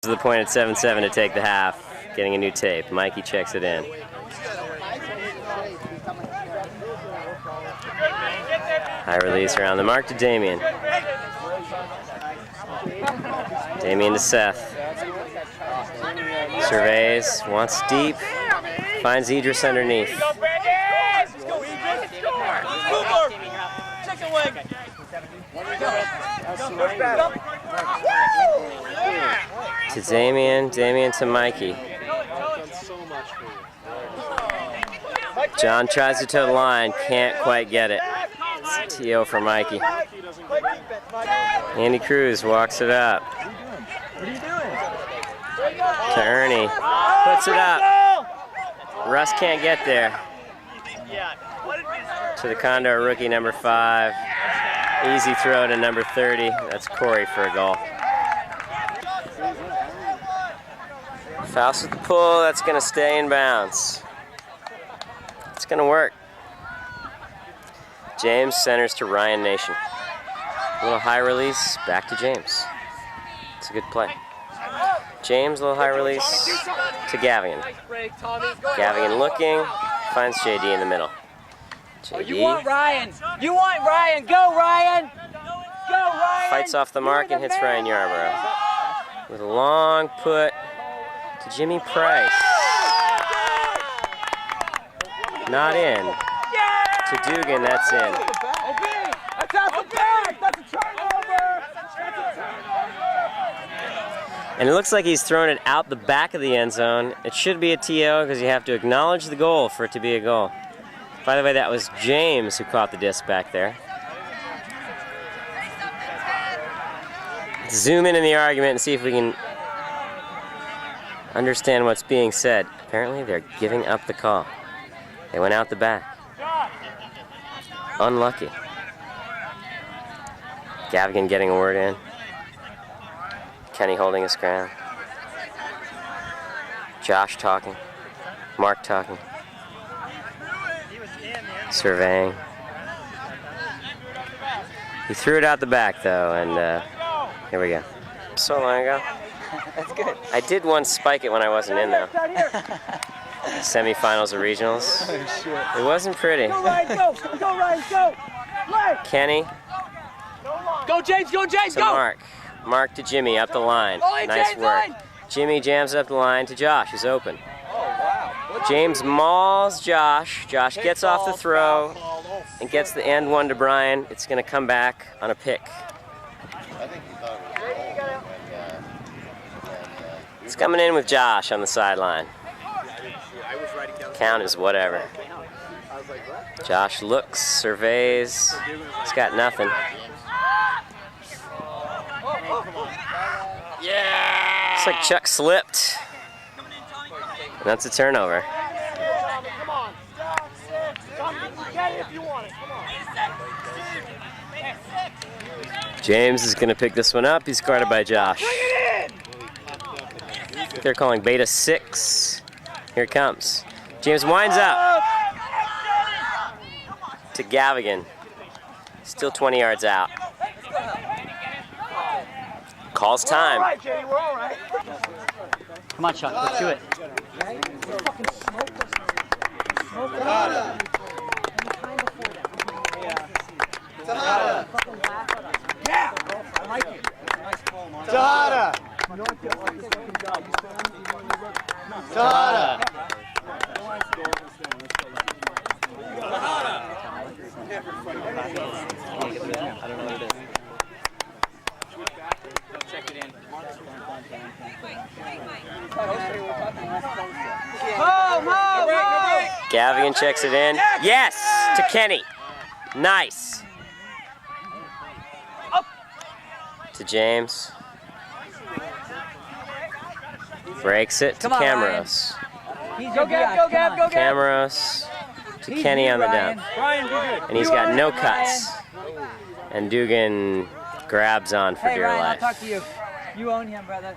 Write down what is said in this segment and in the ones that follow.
To the point at 7-7 to take the half, getting a new tape. Mikey checks it in. High release around the mark to Damien. Damien to Seth. Surveys, wants deep, finds Idris underneath. To Damien, Damien to Mikey. John tries to toe the line, can't quite get it. It's TO for Mikey. Andy Cruz walks it up. To Ernie, puts it up. Russ can't get there. To the Condor rookie number 5. Easy throw to number 30. That's Corey for a goal. Faust with the pull, that's going to stay in bounds. It's going to work. James centers to Ryan Nation. A little high release, back to James. It's a good play. James, a little high release to Gavigan. Gavigan looking, finds JD in the middle. JD. Oh, you want Ryan. You want Ryan. Go, Ryan. Go, Ryan. Fights off the mark and hits Ryan Yarborough. With a long put to Jimmy Price. Not in. To Dugan, that's in. That's out the back. That's a turnover. And it looks like he's thrown it out the back of the end zone. It should be a TO because you have to acknowledge the goal for it to be a goal. By the way, that was James who caught the disc back there. Let's zoom in the argument and see if we can understand what's being said. Apparently they're giving up the call. They went out the back. Unlucky. Gavigan getting a word in. Kenny holding his ground. Josh talking. Mark talking. Surveying. He threw it out the back though, and here we go. So long ago. That's good. I did once spike it when I wasn't in though. Semifinals or regionals. Oh, shit. It wasn't pretty. Go, Ryan, go! Go, Ryan, go! Ryan. Kenny. Go, James, go, James, To go! Mark. Mark to Jimmy, up the line. Oh, hey, Nice James, work. line. Jimmy jams up the line to Josh, who's open. Oh, wow. James mauls Josh. Josh gets off the throw and gets the end one to Brian. It's going to come back on a pick. It's coming in with Josh on the sideline. Count is whatever. Josh looks, surveys. He's got nothing. Yeah! Looks like Chuck slipped. And that's a turnover. James is going to pick this one up. He's guarded by Josh. They're calling beta 6. Here it comes. James winds up to Gavigan. Still 20 yards out. Calls time. Come on, Chuck, let's do it. Yeah! I like it. Nice call, man. Tahada! Tahada! I don't know what it is. Check it in. Gavigan checks it in. Yes! To Kenny. Nice. To James. Breaks it to Camaros. Go, Gav, go, Gav, go, Gav. Camaros to Kenny on the dump. And he's got no cuts. And Dugan grabs on for dear Ryan, life. I'll talk to you. You own him, brother.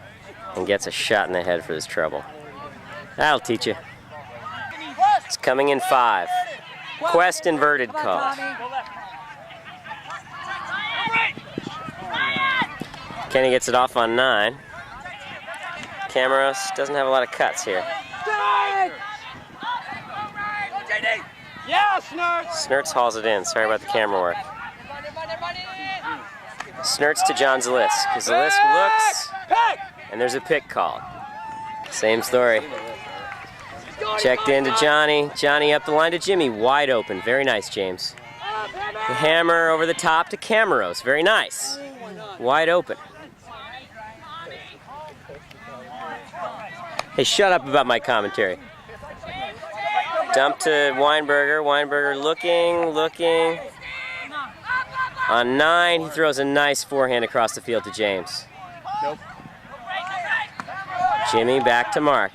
And gets a shot in the head for his trouble. That'll teach you. It's coming in 5. Quest inverted call. Kenny gets it off on 9. Camaros doesn't have a lot of cuts here. Yeah, Snurts! Snurts hauls it in. Sorry about the camera work. Snurts to John Zalisk. Zalisk looks, and there's a pick called. Same story. Checked in to Johnny. Johnny up the line to Jimmy. Wide open. Very nice, James. The hammer over the top to Camaros. Very nice. Wide open. Hey, shut up about my commentary. Dump to Weinberger. Weinberger looking. On 9, he throws a nice forehand across the field to James. Nope. Jimmy back to Mark.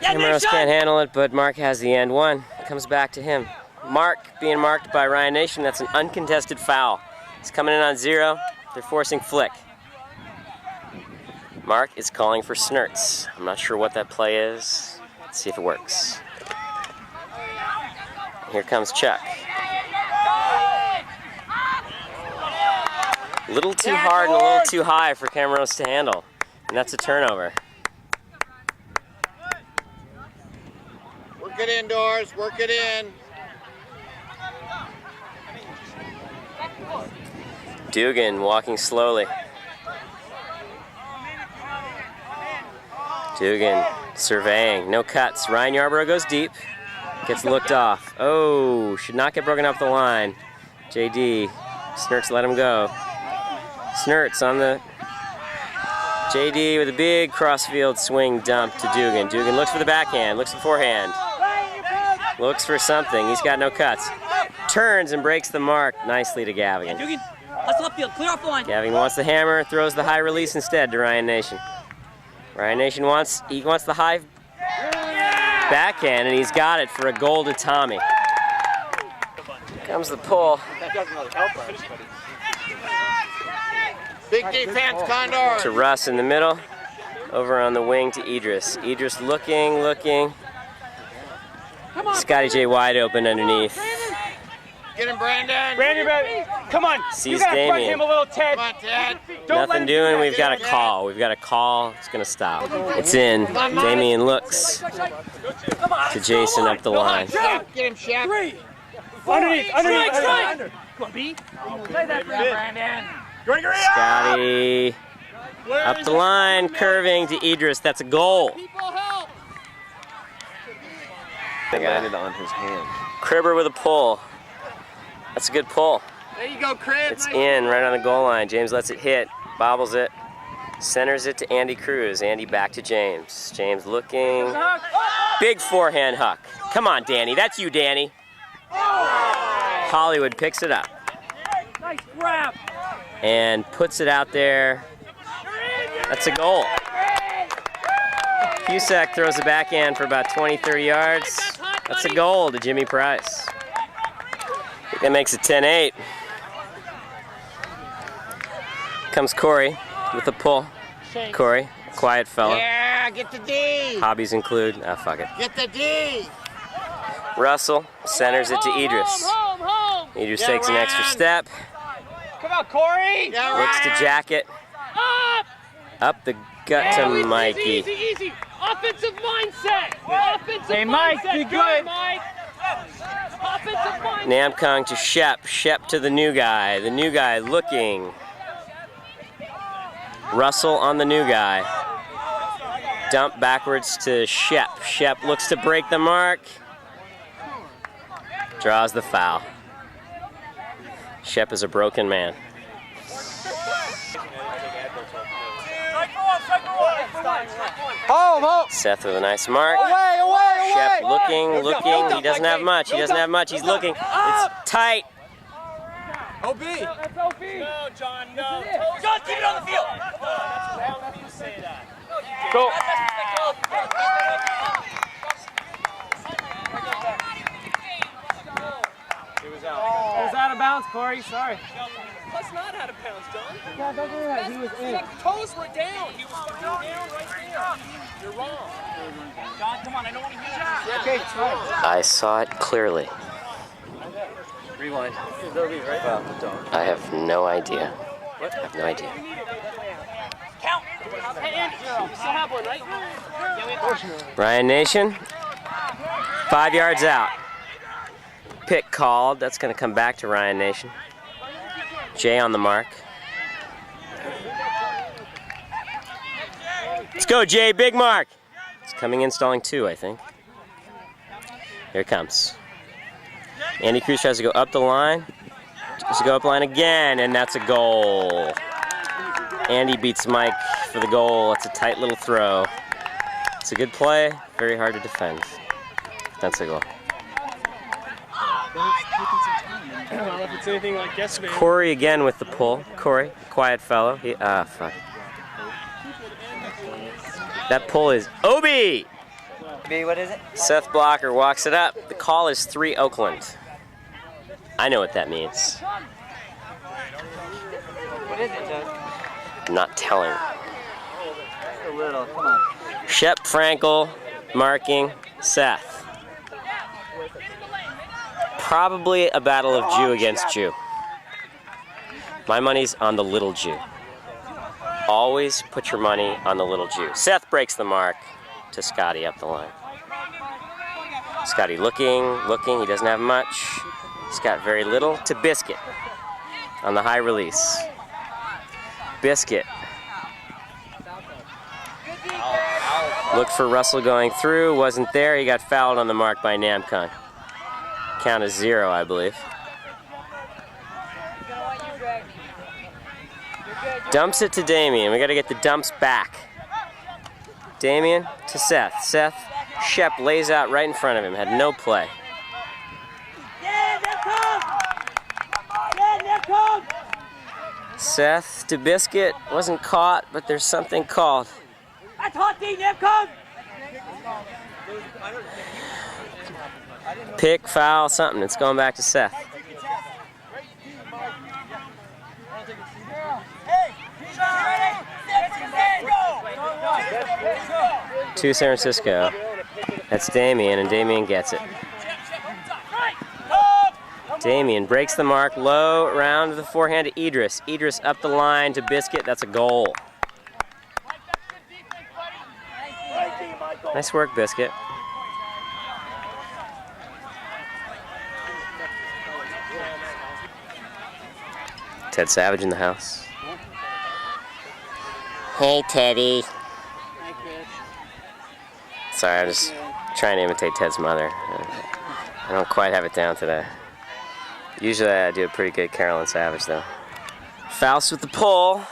Camaros can't handle it, but Mark has the end one. Comes back to him. Mark being marked by Ryan Nation. That's an uncontested foul. He's coming in on 0. They're forcing flick. Mark is calling for Snurts. I'm not sure what that play is. Let's see if it works. Here comes Chuck. A little too hard and a little too high for Camaros to handle. And that's a turnover. Work it indoors, work it in. Dugan walking slowly. Dugan surveying, no cuts. Ryan Yarborough goes deep, gets looked off. Oh, should not get broken off the line. JD, Snurts let him go. Snurts on the JD with a big crossfield swing dump to Dugan. Dugan looks for the backhand, looks for the forehand. Looks for something, he's got no cuts. Turns and breaks the mark nicely to Gavigan. Dugan, let's left field, clear off the line. Gavigan wants the hammer, throws the high release instead to Ryan Nation. Ryan Nation wants the high backhand, and he's got it for a goal to Tommy. Comes the pull. That doesn't really help us, big defense, Condors. To Russ in the middle. Over on the wing to Idris. Idris looking. Scotty J wide open underneath. Get him, Brandon. Brandon, baby. Come on. Sees You gotta front Damien. him a little, Ted. Come on, Ted. Nothing doing, we've got a call. It's gonna stop. It's in. Damien looks to Jason up the line. Get him, Shaq. Underneath. Come on, B. Play that for Brandon. Scotty up the line, curving to Idris. That's a goal. It landed on his hand. Cribber with a pull. That's a good pull. There you go, Chris. It's in right on the goal line. James lets it hit, bobbles it, centers it to Andy Cruz. Andy back to James. James looking. Big forehand huck. Come on, Danny. That's you, Danny. Hollywood picks it up. Nice grab. And puts it out there. That's a goal. Cusack throws the backhand for about 20-30 yards. That's a goal to Jimmy Price. I think that makes it 10-8. Comes Corey with the pull. Corey, quiet fella. Yeah, get the D. Hobbies include, fuck it. Get the D. Russell centers it to Idris. Idris Yeah, takes an extra Ryan. step. Come on, Corey. Yeah, Looks to Ryan. jacket. Up the gut to Mikey. Easy. Offensive mindset. Hey, Mike, be good. Mike. Offensive mindset. Namkong to Shep. Shep to the new guy. The new guy looking. Russell on the new guy. Dump backwards to Shep. Shep looks to break the mark. Draws the foul. Shep is a broken man. Home. Seth with a nice mark. Away. Shep looking. He doesn't have much. He's looking. It's tight. OB. That's OB. No, John, no. John, keep it on the field. How do you say that? Go. It was out of bounds, Corey. Sorry. That's not out of bounds, John. Yeah, don't do that. He was in. His toes were down. He was down right there. You're wrong. John, come on. I don't want to hear that. Okay, try. I saw it clearly. Rewind. I have no idea. I have no idea. Count. Hey, Andy, you still have one, right? Ryan Nation, 5 yards out. Pick called. That's going to come back to Ryan Nation. Jay on the mark. Let's go, Jay. Big mark. It's coming in, stalling 2, I think. Here it comes. Andy Cruz tries to go up the line. Tries to go up the line again, and that's a goal. Andy beats Mike for the goal. It's a tight little throw. It's a good play. Very hard to defend. That's a goal. If it's anything like yesterday. Corey again with the pull. Corey, quiet fellow. Fuck. That pull is Obi! B, what is it? Seth Blocker walks it up. The call is 3 Oakland. I know what that means. What is it, Doug? I'm not telling. Just a little, come on. Shep Frankel marking Seth. Probably a battle of Jew against Jew. My money's on the little Jew. Always put your money on the little Jew. Seth breaks the mark to Scotty up the line. Scotty looking, he doesn't have much. He's got very little to Biscuit on the high release. Biscuit. Looked for Russell going through, wasn't there. He got fouled on the mark by Namkung. Count is 0, I believe. Dumps it to Damien. We got to get the dumps back. Damien to Seth. Seth, Shep lays out right in front of him. Had no play. Seth to Biscuit. Wasn't caught, but there's something called. Pick, foul, something. It's going back to Seth. To San Francisco. That's Damien, and Damien gets it. Damien breaks the mark, low, around to the forehand to Idris. Idris up the line to Biscuit. That's a goal. Nice work, Biscuit. Ted Savage in the house. Hey, Teddy. Sorry, I'm just trying to imitate Ted's mother. I don't quite have it down today. Usually I do a pretty good Carolyn Savage, though. Faust with the pull.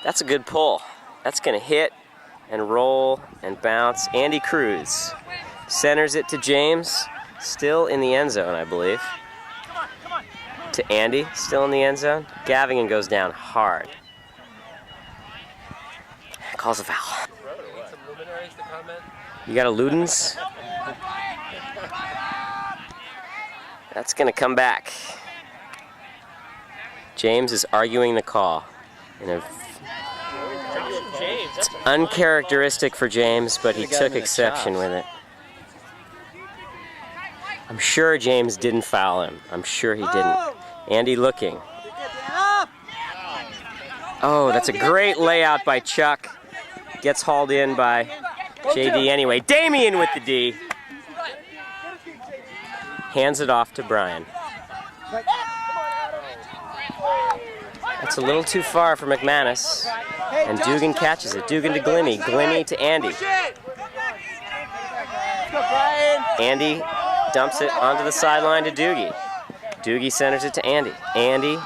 That's a good pull. That's going to hit and roll and bounce. Andy Cruz centers it to James. Still in the end zone, I believe. To Andy, still in the end zone. Gavigan goes down hard. Calls a foul. You got a Ludens? That's going to come back. James is arguing the call. It's uncharacteristic for James, but he took exception with it. I'm sure James didn't foul him. I'm sure he didn't. Andy looking. Oh, that's a great layout by Chuck. Gets hauled in by JD anyway. Damien with the D. Hands it off to Brian. That's a little too far for McManus. And Dugan catches it. Dugan to Glimmy. Glimmy to Andy. Andy dumps it onto the sideline to Doogie. Doogie centers it to Andy. Andy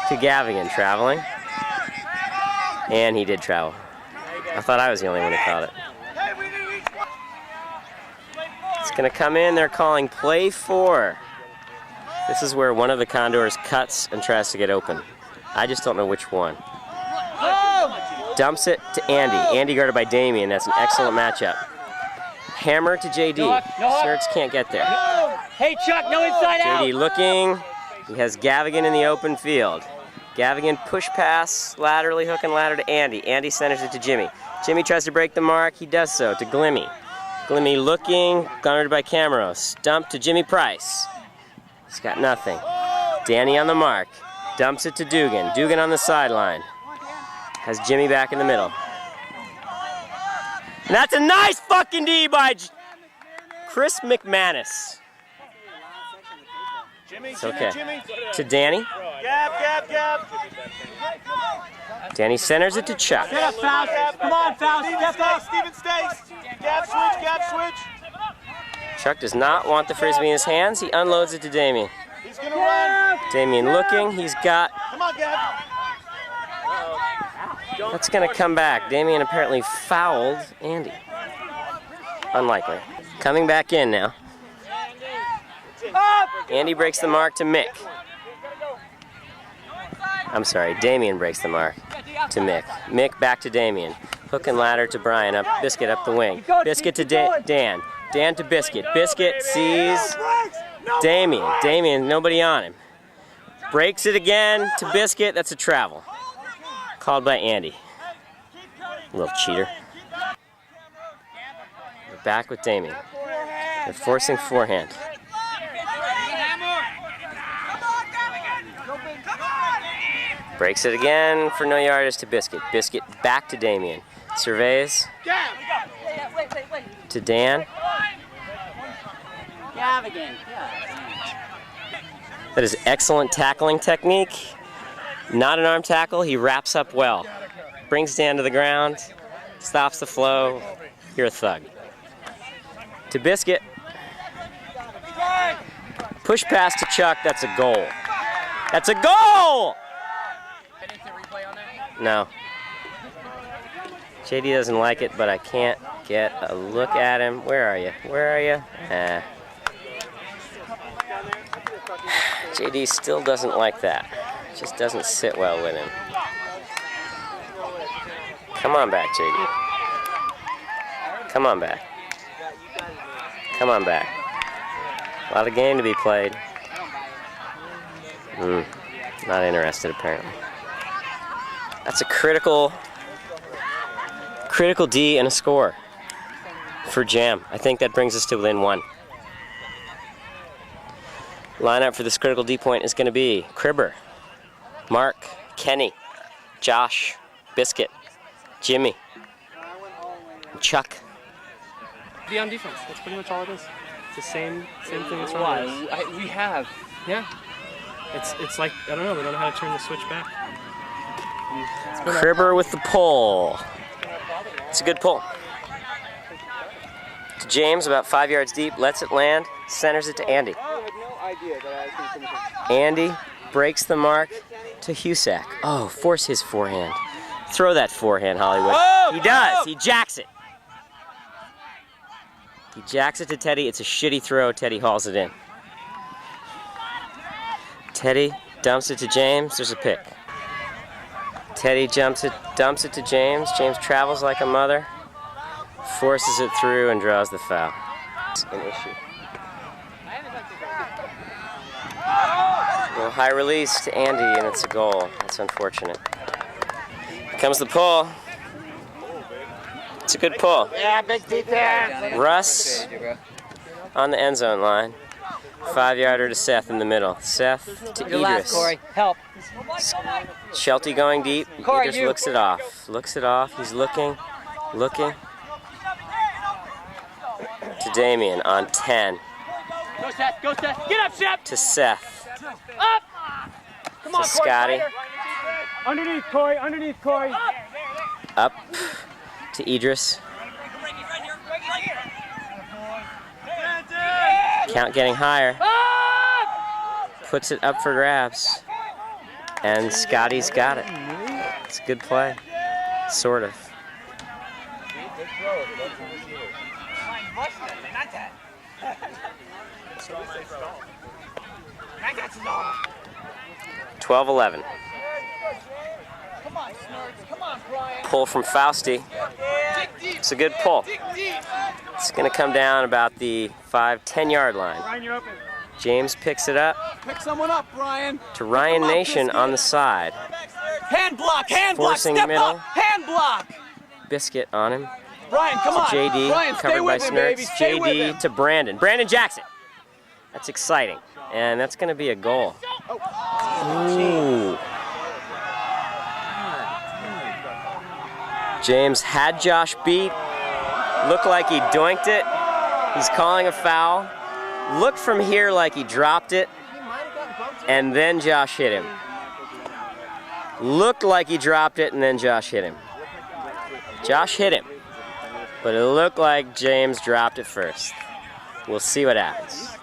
to Gavigan. Traveling. And he did travel. I thought I was the only one who caught it. It's going to come in. They're calling play 4. This is where one of the Condors cuts and tries to get open. I just don't know which one. Dumps it to Andy. Andy guarded by Damien. That's an excellent matchup. Hammer to JD. Serge can't get there. Hey, Chuck, no inside out. JD looking. He has Gavigan in the open field. Gavigan push pass, laterally hook and ladder to Andy. Andy centers it to Jimmy. Jimmy tries to break the mark. He does so to Glimmy. Glimmy looking, guarded by Camaros. Dump to Jimmy Price. He's got nothing. Danny on the mark. Dumps it to Dugan. Dugan on the sideline. Has Jimmy back in the middle. And that's a nice fucking D by Chris McManus. It's okay. To Danny. Danny centers it to Chuck. Get up, Faust. Come on, Faust. Steven stays. Gap switch. Chuck does not want the frisbee in his hands. He unloads it to Damien. He's gonna run. Damien looking. He's got. Come on, Gab. That's gonna come back. Damien apparently fouled Andy. Unlikely. Coming back in now. Andy breaks the mark to Mick. I'm sorry, Damien breaks the mark to Mick. Mick back to Damien. Hook and ladder to Brian. Up Biscuit up the wing. Biscuit to Dan. Dan to Biscuit. Biscuit sees Damien. Damien, nobody on him. Breaks it again to Biscuit. That's a travel. Called by Andy. Little cheater. We're back with Damien. They're forcing forehand. Breaks it again for no yardage to Biscuit. Biscuit back to Damien. Surveys. To Dan. That is excellent tackling technique. Not an arm tackle. He wraps up well. Brings Dan to the ground. Stops the flow. You're a thug. To Biscuit. Push pass to Chuck. That's a goal. That's a goal! No. JD doesn't like it, but I can't get a look at him. Where are you? Where are you? JD still doesn't like that. Just doesn't sit well with him. Come on back, JD. Come on back. Come on back. A lot of game to be played. Not interested, apparently. That's a critical D and a score for Jam. I think that brings us to within 1. Lineup for this critical D point is going to be Cribber, Mark, Kenny, Josh, Biscuit, Jimmy, Chuck. Be on defense. That's pretty much all it is. It's the same thing that's wrong. We have. Yeah. It's like, I don't know, we don't know how to turn the switch back. Cribber with the pull. It's a good pull. To James, about 5 yards deep, lets it land, centers it to Andy. Andy breaks the mark to Husak. Oh, force his forehand. Throw that forehand, Hollywood. He does. He jacks it. He jacks it to Teddy. It's a shitty throw. Teddy hauls it in. Teddy dumps it to James. There's a pick. Teddy dumps it to James. James travels like a mother, forces it through, and draws the foul. It's an issue. A little high release to Andy, and it's a goal. That's unfortunate. Here comes the pull. It's a good pull. Yeah, big detail. Russ on the end zone line. 5-yarder to Seth in the middle. Seth to Idris. Last, Corey. Help. Shelty going deep. Corey, Idris looks it off. Looks it off. He's looking. To Damien on 10. Go, Seth. Go, Seth. Get up, Seth. To Seth. Up. Come on, To Scotty. Underneath, Corey. Up to Idris. Count getting higher. Puts it up for grabs. And Scotty's got it. It's a good play. Sort of. Twelve 11. Pull from Fausti. It's a good pull. It's going to come down about the 5-10 yard line. James picks it up. Pick someone up, Brian. To Ryan Nation on the side. Hand block, Forcing step middle. up, hand block. Biscuit on him. Brian, come To on. JD, Brian, stay covered by with him, baby. Snurks. Stay with him. JD to Brandon. Brandon Jackson. That's exciting. And that's going to be a goal. Ooh. James had Josh beat. Looked like he doinked it. He's calling a foul. Looked from here like he dropped it. And then Josh hit him. Looked like he dropped it and then Josh hit him. Josh hit him. But it looked like James dropped it first. We'll see what happens.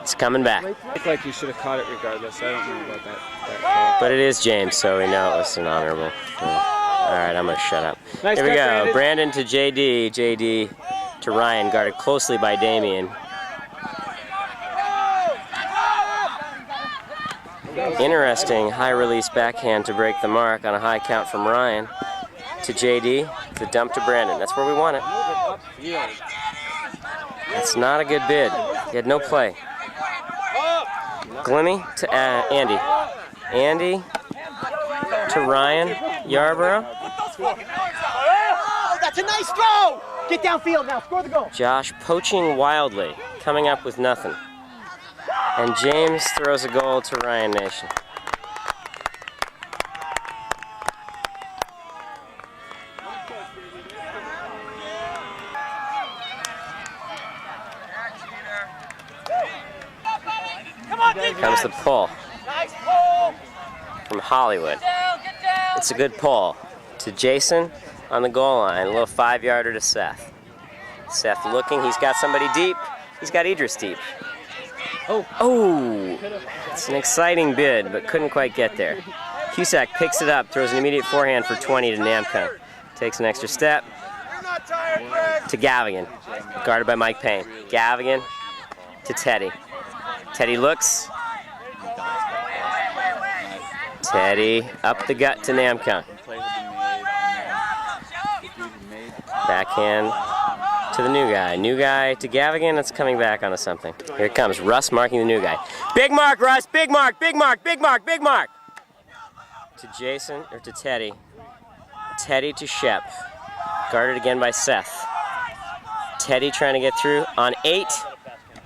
It's coming back. Looked like you should have caught it regardless. I don't know about that. But it is James, so we know it was an honorable. All right, I'm going to shut up. Nice Here we cut, go. Brandon. Brandon to JD. JD to Ryan, guarded closely by Damien. Interesting high release backhand to break the mark on a high count from Ryan to JD. The dump to Brandon. That's where we want it. That's not a good bid. He had no play. Glimmy to Andy. Andy to Ryan Yarborough. Oh, that's a nice throw! Get downfield now, score the goal. Josh poaching wildly, coming up with nothing. And James throws a goal to Ryan Nation. Here comes the pull from Hollywood. It's a good pull to Jason on the goal line. A little 5-yarder to Seth. Seth looking, he's got somebody deep. He's got Idris deep. Oh, it's an exciting bid, but couldn't quite get there. Cusack picks it up, throws an immediate forehand for 20 to Namco. Takes an extra step to Gavigan, guarded by Mike Payne. Gavigan to Teddy. Teddy looks. Teddy up the gut to Namco. Backhand to the new guy. New guy to Gavigan. It's coming back onto something. Here it comes. Russ marking the new guy. Big mark, Russ. Big mark. Big mark. Big mark. Big mark. To Jason or to Teddy. Teddy to Shep. Guarded again by Seth. Teddy trying to get through on 8.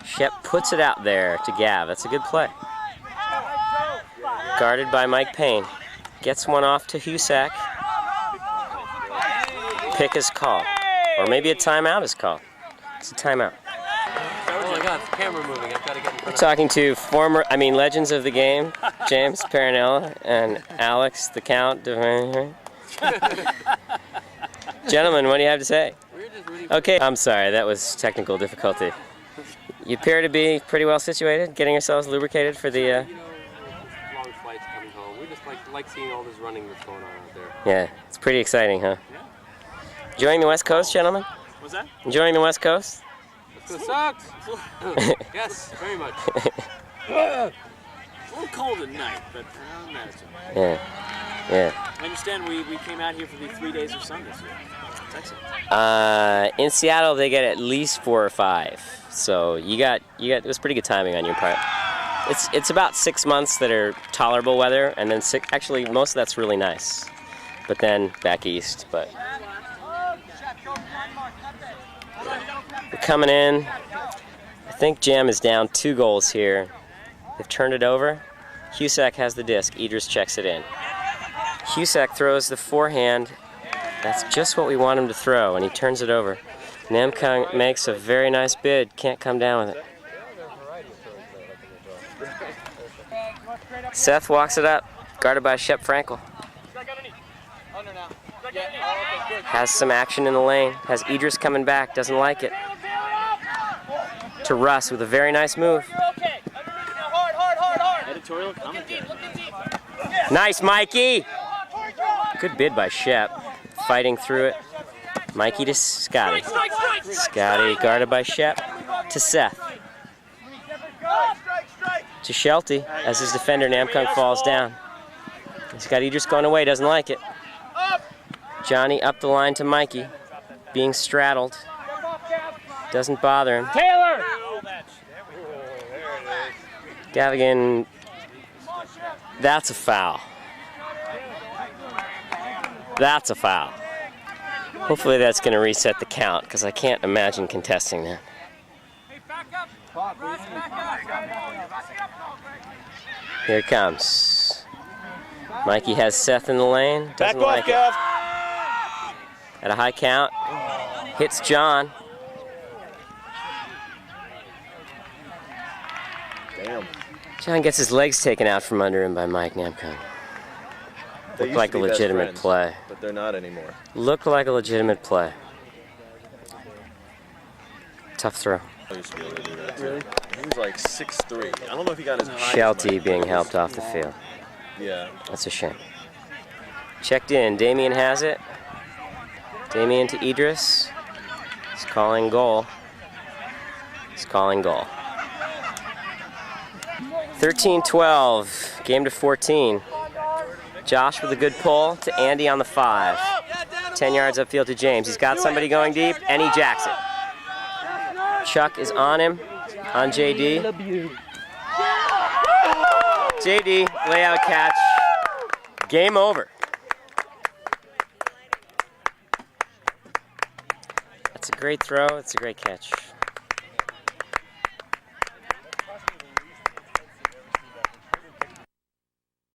Shep puts it out there to Gav. That's a good play. Guarded by Mike Payne. Gets one off to Husak. Pick is called. Or maybe a timeout is called. It's a timeout. Oh my God, the camera moving. I've got to get in front We're talking to legends of the game, James Paranella and Alex, the Count. Gentlemen, what do you have to say? Okay, I'm sorry, that was technical difficulty. You appear to be pretty well situated, getting yourselves lubricated for the... long flights coming home. We just like seeing all this running that's going on out there. Yeah, it's pretty exciting, huh? Yeah. Enjoying the West Coast, gentlemen? What's that? Enjoying the West Coast? It sucks. Yes, very much. A little cold at night, but manageable. Yeah, yeah. I understand we came out here for the 3 days of sun this year. It's excellent. In Seattle, they get at least 4 or 5. So it was pretty good timing on your part. It's about 6 months that are tolerable weather, and then actually most of that's really nice. But then back east, but. We're coming in. I think Jam is down 2 goals here. They've turned it over. Husak has the disc. Idris checks it in. Husak throws the forehand. That's just what we want him to throw, and he turns it over. Namkung makes a very nice bid. Can't come down with it. Seth walks it up, guarded by Shep Frankel. Has some action in the lane. Has Idris coming back. Doesn't like it. To Russ with a very nice move. Editorial commentary. Nice, Mikey. Good bid by Shep. Fighting through it. Mikey to Scotty. Scotty guarded by Shep. To Seth. To Shelty as his defender Namkung falls down. He's got Idris going away. Doesn't like it. Johnny up the line to Mikey. Being straddled. Doesn't bother him. Taylor! Gavigan. That's a foul. That's a foul. Hopefully that's going to reset the count, because I can't imagine contesting that. Here it comes. Mikey has Seth in the lane. Doesn't like it. At a high count. Hits John. Damn. John gets his legs taken out from under him by Mike Namkung. They Looked used like to a be best legitimate friends, play. But they're not anymore. Looked like a legitimate play. Tough throw. I used to be able to do that. Really? He was like 6'3". I don't know if he got his high. Shelty being helped off the field. Yeah. That's a shame. Checked in. Damien has it. Damien to Idris. He's calling goal. He's calling goal. 13-12. Game to 14. Josh with a good pull to Andy on the 5. 10 yards upfield to James. He's got somebody going deep, and he jacks it. Chuck is on him, on JD. JD, layout catch. Game over. That's a great throw. It's a great catch.